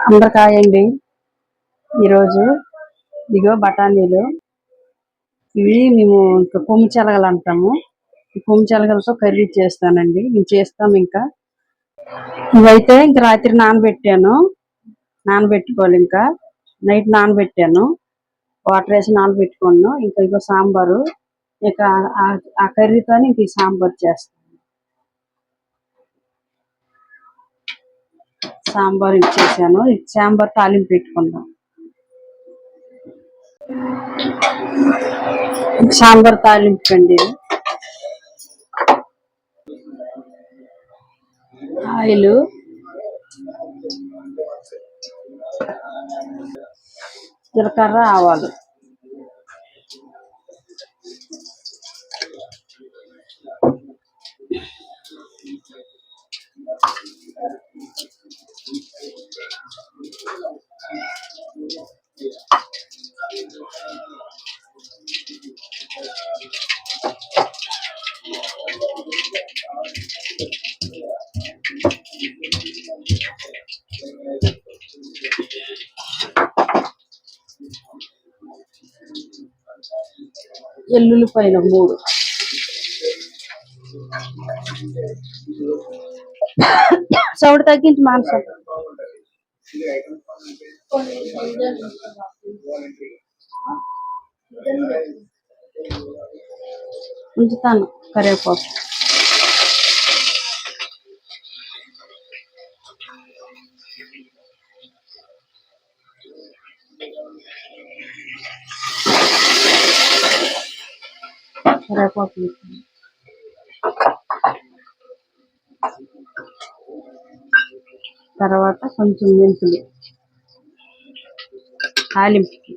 అందరికాయండి. ఈరోజు ఇగో బఠానీలు. ఇవి మేము ఇంకా కొమ్ము చెలగలు అంటాము. ఈ కొమ్ము చెలగలతో కర్రీ చేస్తానండి. మేము చేస్తాం. ఇంకా ఇవైతే ఇంక రాత్రి నానబెట్టాను. నానబెట్టుకోవాలి. ఇంకా నైట్ నానబెట్టాను. వాటర్ వేసి నానబెట్టుకోను. ఇంకా ఇగో సాంబారు. ఇక ఆ కర్రీతోని ఇంక ఈ సాంబార్ చేస్తాను. సాంబార్ ఇచ్చేసాను. సాంబార్ తాలింపు పెట్టుకుందాం. సాంబార్ తాలింపు అండి. ఆయిల్, జీలకర్ర, ఆవాలు, ఎల్లుల్లిపాయలు 3, సౌడు తగ్గించి మాంసం ఉంచుతాను. కరివేపాకు, తర్వాత కొంచెం మెంతులు తాలింపుకి.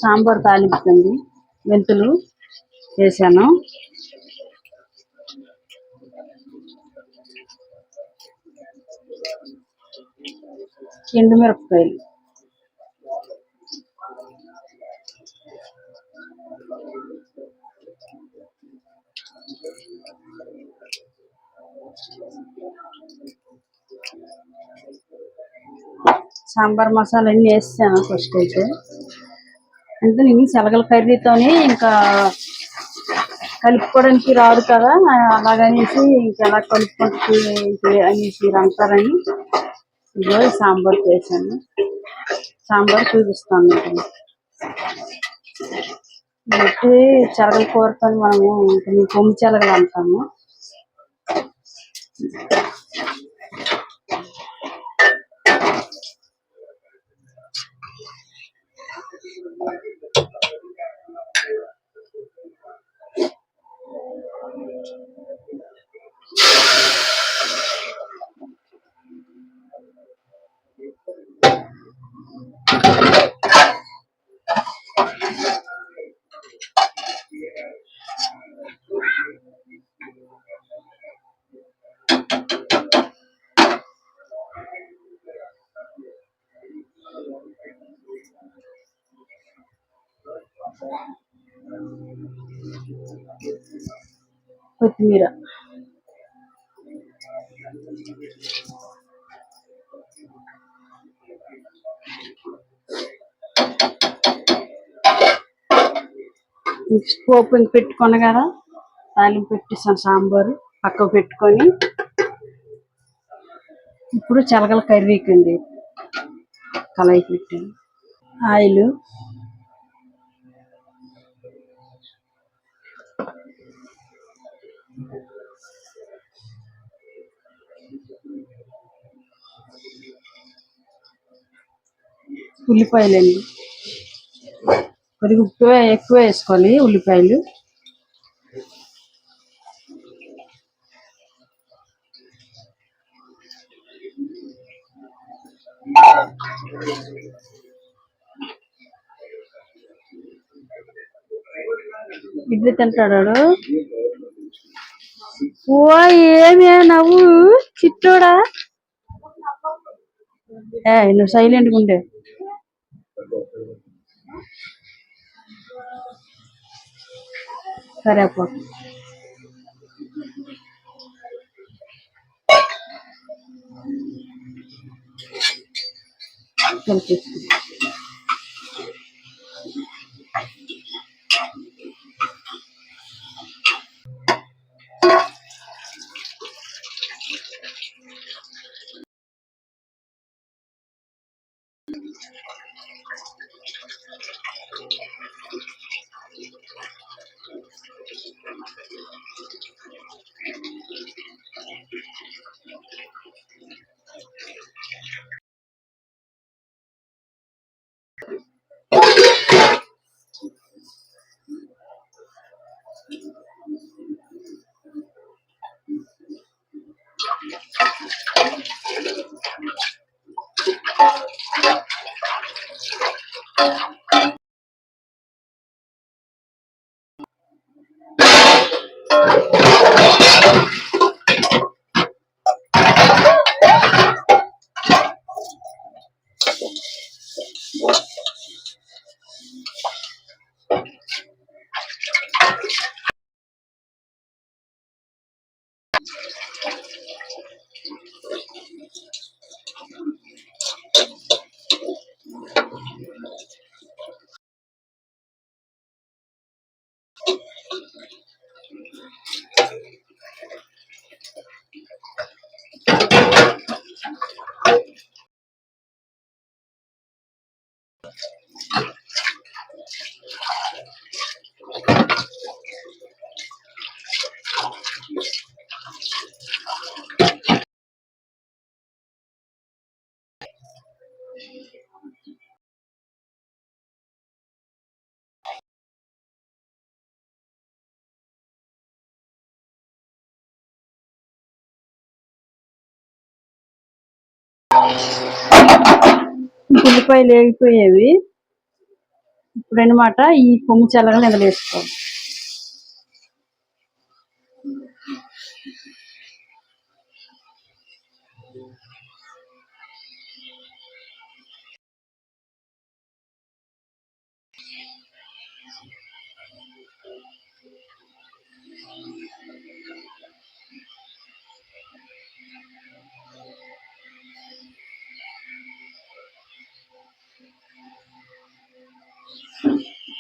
సాంబార్ తాలింపుకండి. మెంతులు వేసాను. ఎండుమిరపకాయలు, సాంబార్ మసాలా అన్నీ వేసాను. ఫస్ట్ అయితే అంటే నేను శనగల కర్రీతోని ఇంకా కలుపుకోవడానికి రాదు కదా, అలాగనేసి ఇంకెలా కలుపుకుంటూ అనేసి అంటారని ఇదిగో సాంబార్ చేశాను. సాంబార్ చూపిస్తాను. బట్టి చెరగల కూరతో మనము ఇంకా మేము కొమ్ము చెలగలు అంటాము. కొత్తిమీర, పోపు ఇంక పెట్టుకున్నా కదా, తాలింపు పెట్టేసాను. సాంబారు పక్కకు పెట్టుకొని ఇప్పుడు చెలగల కర్రీకండి కళాయి పెట్టాను. ఆయిల్, ఉల్లిపాయలండి. కొద్దిగా ఉప్పు ఎక్కువ వేసుకోవాలి. ఉల్లిపాయలు, ఇడ్లీ తింటాడు. ఓ ఏమి నవ్వు చిట్టోడా, నువ్వు సైలెంట్గా ఉండే. కరివేపాకు, కలిపేసుకుందాం. ఉల్లిపాయలు వేగిపోయేవి. ఇప్పుడు అనమాట ఈ కొమ్ము చల్లగా ఇందులో వేసుకోవాలి.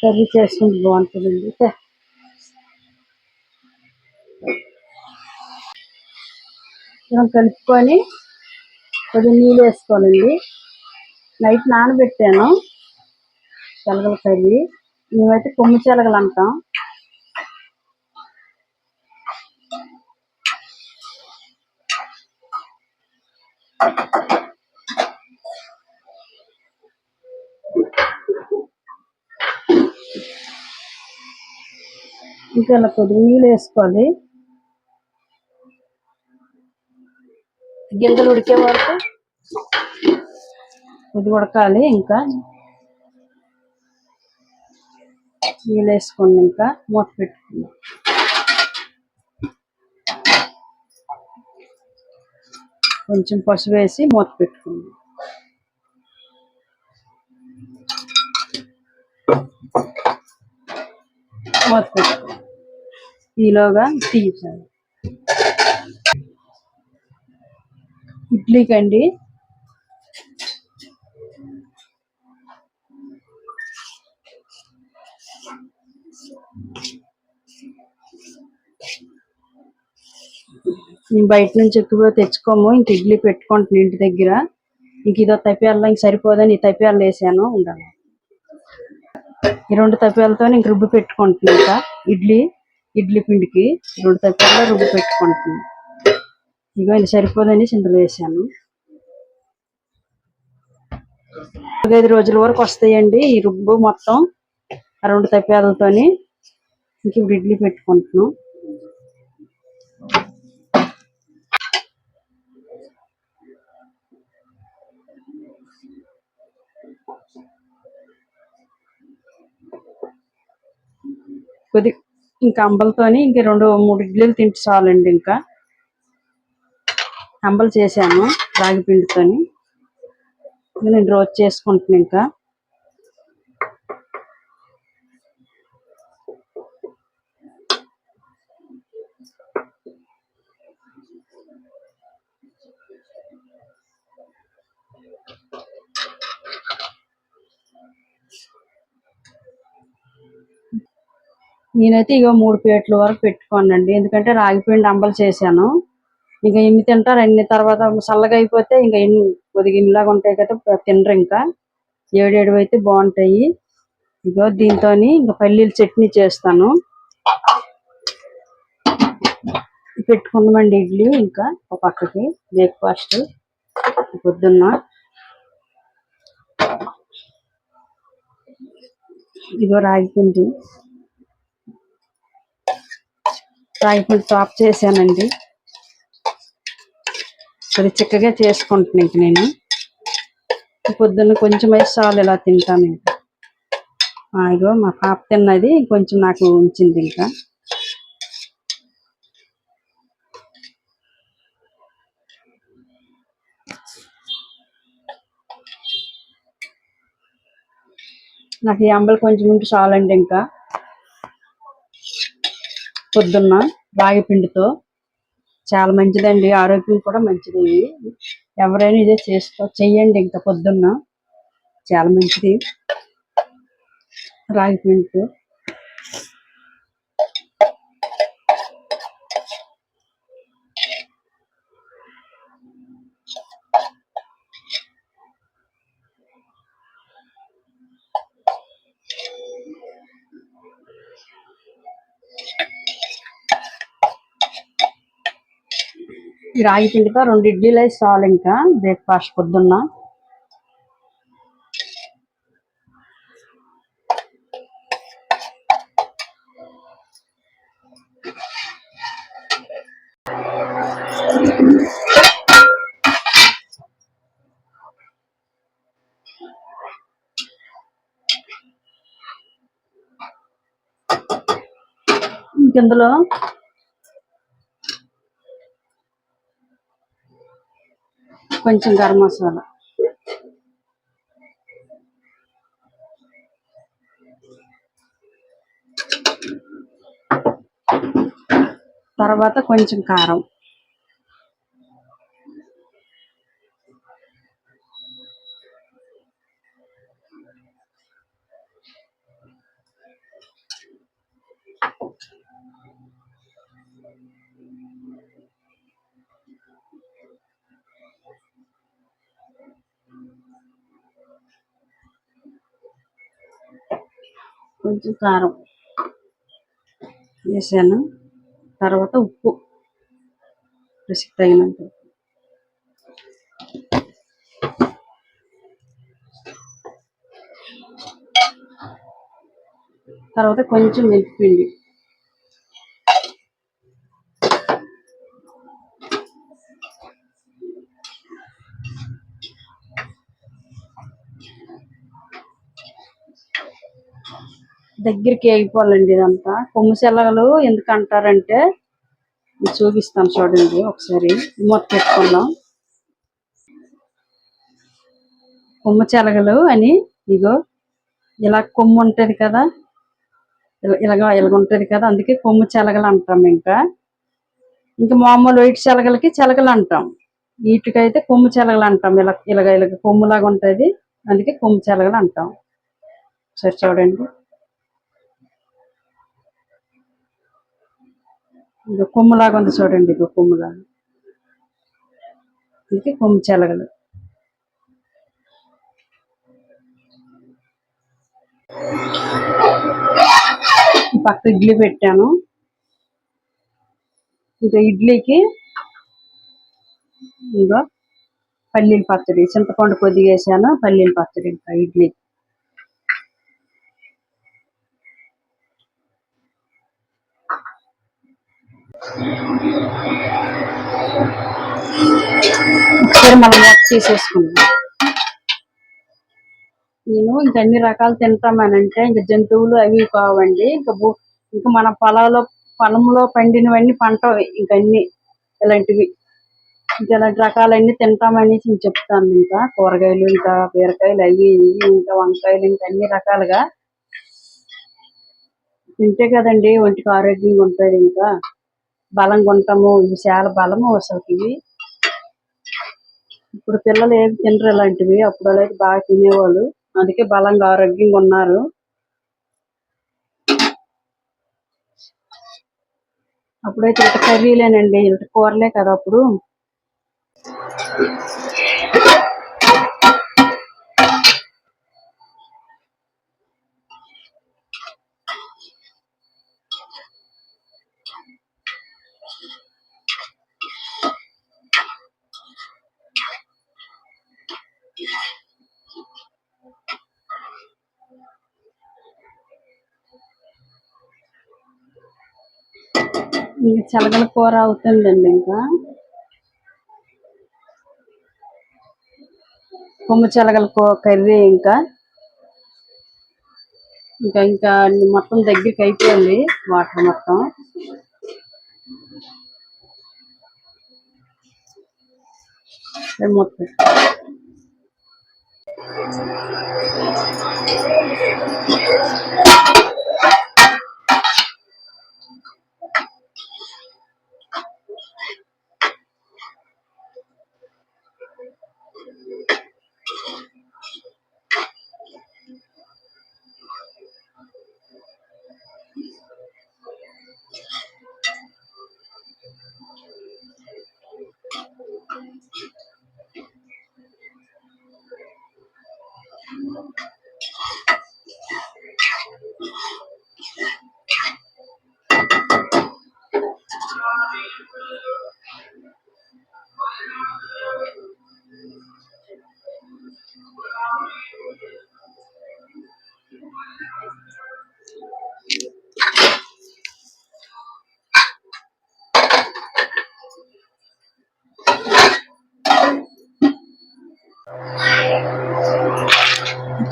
కర్రీ చేసుకుంటే బాగుంటుందండి. మనం కలుపుకొని కొద్దిగా నీళ్ళు వేసుకోవాలండి. నైట్ నానబెట్టాను శనగల కర్రీ. మేమైతే కొమ్ము శనగలు అంటాం. ఇంకా ఇలా కొద్దిగా నీళ్ళు వేసుకోవాలి. గింజలు ఉడికే వరకు ఇది ఉడకాలి. ఇంకా నీళ్ళు వేసుకోండి. ఇంకా మూత పెట్టుకుందాం. కొంచెం పసుపు వేసి మూత పెట్టుకుందాం. మూత పెట్టుకుందాం. ఈలోగా తీసాను ఇడ్లీకండి. మేము బయట నుంచి ఎక్కువ తెచ్చుకోము. ఇంక ఇడ్లీ పెట్టుకుంటున్నాను ఇంటి దగ్గర. ఇంక ఇదో తప్పియాల ఇంక సరిపోదని ఈ తప్పియాలు వేసాను. ఉండాలి ఈ 2 తప్పియాలతో ఇంక రుబ్బు పెట్టుకుంటున్నాను. ఇంకా ఇడ్లీ పిండికి 2 తప్పియాల్లో రుబ్బు పెట్టుకుంటున్నాను. ఇగో ఇది సరిపోదని ఇందులో వేసాను. 5 రోజుల వరకు వస్తాయండి ఈ రుబ్బు మొత్తం ఆ 2 తప్పియాలతోని. ఇంక ఇప్పుడు ఇడ్లీ పెట్టుకుంటున్నాం. కొద్ది ఇంకా అంబలతోని ఇంక 2-3 ఇడ్లీలు తింటే చాలండి. ఇంకా అంబలు చేశాను రాగి పిండితోని. నేను రోజు చేసుకుంటున్నాను. ఇంకా నేనైతే ఇగో 3 ప్లేట్ల వరకు పెట్టుకోనండి. ఎందుకంటే రాగి పిండి అంబలి చేశాను. ఇంకా ఎన్ని తింటారు అన్ని. తర్వాత చల్లగా అయిపోతే ఇంకా ఎన్ని కొద్దిగా ఇలాగా ఉంటాయి కదా, తినరు ఇంకా. 7 అయితే బాగుంటాయి. ఇగో దీంతోని ఇంకా పల్లీల చట్నీ చేస్తాను. పెట్టుకుందామండి ఇడ్లీ ఇంకా ఒక పక్కకి బ్రేక్ఫాస్ట్ పొద్దున్న. ఇగో రాగి పిండి టాప్ చేశానండి. అది చిక్కగా చేసుకుంటున్నాను ఇంక నేను. పొద్దున్న కొంచెం వేసి చాలు, ఇలా తింటాను ఇంకా. ఇగో మా పాప తిన్నది కొంచెం నాకు ఉంచింది ఇంకా. నాకు ఈ అంబలి కొంచెం ఉంటే చాలండి ఇంకా. పొద్దున్న రాగి పిండితో చాలా మంచిదండి, ఆరోగ్యం కూడా మంచిది. ఎవరైనా ఇదే చెయ్యండి ఇంకా పొద్దున్న, చాలా మంచిది రాగి పిండితో. ఈ రాగి పిండితో 2 ఇడ్లీలు అయితే చాలు ఇంకా బ్రేక్ఫాస్ట్ పొద్దున్న. ఇందులో కొంచెం గరం మసాలా, తర్వాత కొంచెం కారం, కొంచెం కారం వేసాను. తర్వాత ఉప్పు రుచికి తగినంత. తర్వాత కొంచెం మెంతిపిండి. దగ్గరికి అయిపోవాలండి ఇదంతా. కొమ్ము శనగలు ఎందుకు అంటారంటే, చూపిస్తాను చూడండి ఒకసారి. మూత పెట్టుకుందాం. కొమ్ము శనగలు అని ఇగో ఇలా కొమ్ము ఉంటది కదా, ఇలాగ ఉంటది కదా, అందుకే కొమ్ము శనగలు అంటాం. ఇంకా మామూలు వైట్ శనగలకి శనగలు అంటాం. వీటికైతే కొమ్ము శనగలు అంటాం. ఇలాగ కొమ్ములాగా ఉంటది, అందుకే కొమ్ము శనగలు అంటాం. సరే చూడండి, ఇక కొమ్ములాగా ఉంది చూడండి, ఇక కొమ్ములాగా, అందుకే కొమ్ము శనగలు. పక్క ఇడ్లీ పెట్టాను. ఇంకా ఇడ్లీకి ఇంకా పల్లీల పచ్చడి, చింతపండు కొద్దిగా వేసాను, పల్లీల పచ్చడి ఇంకా ఇడ్లీ. ఒకసారి మనం తీసేసుకుందాం. నేను ఇంక అన్ని రకాలు తింటామనంటే ఇంకా జంతువులు అవి కావండి. ఇంకా మన పొలంలో పండినవన్నీ పంటవి ఇంకన్నీ ఇలాంటివి. ఇంకా ఇలాంటి రకాలన్నీ తింటామనేసి చెప్తాను. ఇంకా కూరగాయలు, ఇంకా బీరకాయలు, అవి ఇవి, ఇంకా వంకాయలు, ఇంకా అన్ని రకాలుగా తింటే కదండి ఒంటికి ఆరోగ్యంగా ఉంటుంది. ఇంకా బలంగా ఉంటాము. ఇవి చాలా బలము అసలు ఇవి. ఇప్పుడు పిల్లలు ఏమి తినరు ఇలాంటివి. అప్పుడు అలాంటి బాగా తినేవాళ్ళు, అందుకే బలంగా ఆరోగ్యంగా ఉన్నారు. అప్పుడైతే ఇంత కర్రీలేనండి, ఇంత కూరలే కదా అప్పుడు. ఇంకా చలగల కూర అవుతుందండి. ఇంకా కొమ్ము చలగల కర్రీ ఇంకా ఇంకా ఇంకా మొత్తం దగ్గరికి అయిపోయింది వాటర్ మొత్తం. మొత్తం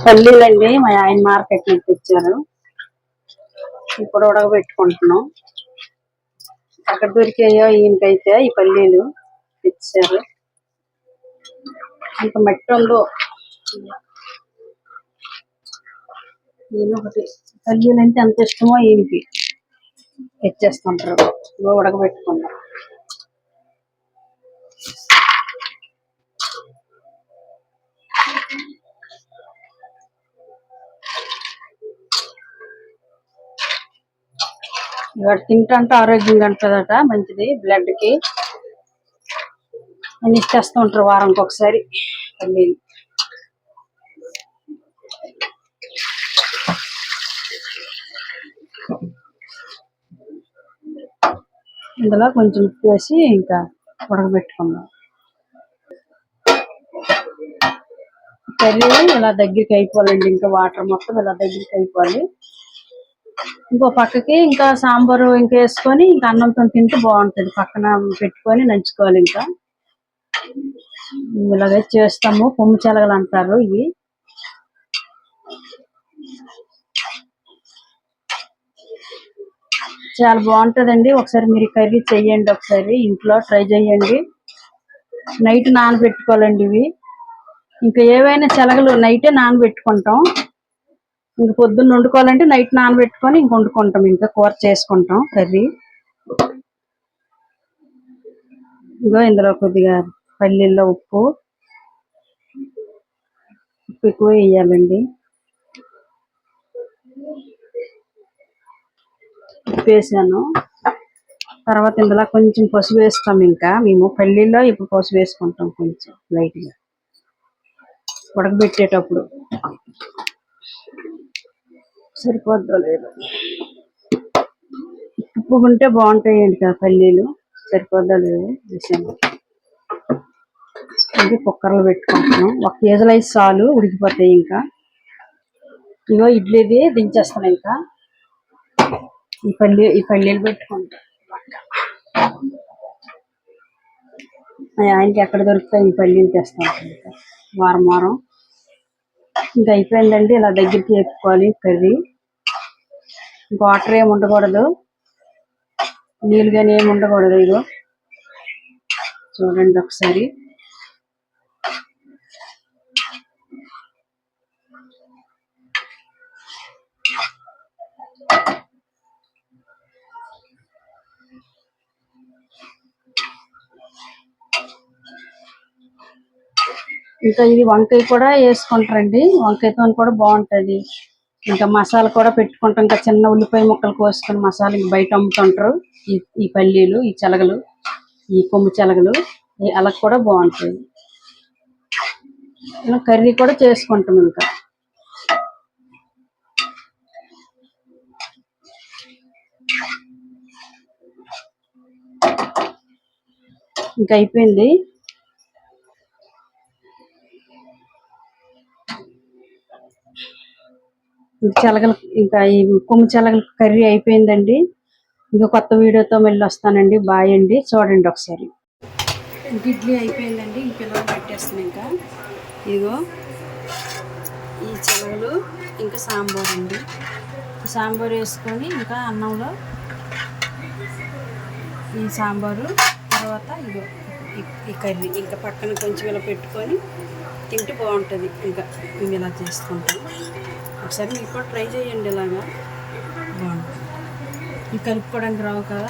పల్లీలండి మా ఆయన మార్కెట్ నుంచి తెచ్చారు. ఇప్పుడు ఉడకబెట్టుకుంటున్నాం. ఎక్కడ దొరికాయో ఈయనకైతే ఈ పల్లీలు తెచ్చారు. అంత మట్టి ఉందో. ఈయన ఒకటి పల్లీలు అంటే ఎంత ఇష్టమో ఈయనకి తెచ్చేస్తుంటారు. ఉడకబెట్టుకుంటాం. ఇవాడు తింటే ఆరోగ్యంగా ఉంటుందట, మంచిది బ్లడ్ కి అని ఇచ్చేస్తూ ఉంటారు వారానికి ఒకసారి పల్లీలు. ఇందులో కొంచెం ఉప్పు వేసి ఇంకా ఉడకబెట్టుకుందాం. కర్రీ ఇలా దగ్గరికి అయిపోవాలండి. ఇంకా వాటర్ మొత్తం ఇలా దగ్గరికి అయిపోవాలి. ఇంకో పక్కకి ఇంకా సాంబారు ఇంకా వేసుకొని ఇంకా అన్నంతో తింటే బాగుంటుంది. పక్కన పెట్టుకొని నంచుకోవాలి. ఇంకా ఇలాగే చేస్తాము. కొమ్ము చలగలు అంటారు ఇవి. చాలా బాగుంటుందండి. ఒకసారి మీరు కర్రీ చెయ్యండి, ఒకసారి ఇంట్లో ట్రై చేయండి. నైట్ నానబెట్టుకోవాలండి ఇవి. ఇంకా ఏవైనా చలగలు నైటే నానబెట్టుకుంటాం. ఇంక పొద్దున్న వండుకోవాలంటే నైట్ నానబెట్టుకొని ఇంక వండుకుంటాం. ఇంకా కూర చేసుకుంటాం కర్రీ. ఇగో ఇందులో కొద్దిగా పల్లీల్లో ఉప్పు ఎక్కువ వేయాలండి. ఉప్పు వేసాను. తర్వాత ఇందులో కొంచెం పసుపు వేస్తాం. ఇంకా మేము పల్లీల్లో ఇప్పుడు పసుపు వేసుకుంటాం కొంచెం లైట్గా ఉడకబెట్టేటప్పుడు. సరిపోద్దో లేదు, ఉప్పు ఉంటే బాగుంటాయండి కదా పల్లీలు. సరిపోద్దో లేదు వేసాను. ఇది కుక్కర్లో పెట్టుకుంటున్నాం. 1 కేజీలు అయితే చాలు, ఉడికిపోతాయి. ఇంకా ఇగో ఇడ్లీది దించేస్తాను. ఇంకా ఈ పల్లీలు పెట్టుకుంటాం. ఆయనకి ఎక్కడ దొరుకుతాయి ఈ పల్లీలు తెస్తాం వారం వారం. ఇంకా అయిపోయిందండి. ఇలా దగ్గరికి వేపుకోవాలి కర్రీ. వాటర్ ఏమి ఉండకూడదు, నీళ్ళు కానీ ఏమి ఉండకూడదు. ఇగో చూడండి ఒకసారి. ఇంకా ఇది వంకాయ కూడా వేసుకుంటారండి. వంకాయతో కూడా బాగుంటుంది. ఇంకా మసాలా కూడా పెట్టుకుంటాం. ఇంకా చిన్న ఉల్లిపాయ ముక్కలు కోసుకొని మసాలా ఇంక బయట అమ్ముతుంటారు. ఈ ఈ పల్లీలు, ఈ శనగలు, ఈ కొమ్ము శనగలు అలా కూడా బాగుంటాయి. ఇలా కర్రీ కూడా చేసుకుంటాం. ఇంకా అయిపోయింది. శనగలు ఇంకా ఈ కొమ్ము శనగలు కర్రీ అయిపోయిందండి. ఇంకా కొత్త వీడియోతో మళ్ళీ వస్తానండి. బాయ్ అండి. చూడండి ఒకసారి. ఇంక ఇడ్లీ అయిపోయిందండి. ఇంక పిల్లలు పెట్టేస్తున్నాం. ఇంకా ఇదిగో ఈ శనగలు ఇంకా సాంబార్ అండి. సాంబార్ వేసుకొని ఇంకా అన్నంలో ఈ సాంబారు తర్వాత ఇదిగో ఈ కర్రీ ఇంకా పక్కన కొంచెం ఇలా పెట్టుకొని తింటే బాగుంటుంది. ఇంకా మేము ఇలా చేసుకుంటాం. ఒకసారి మీరు కూడా ట్రై చేయండి. ఇలాగా బాగుంటుంది. ఇది కలుపుకోవడానికి రావు కదా.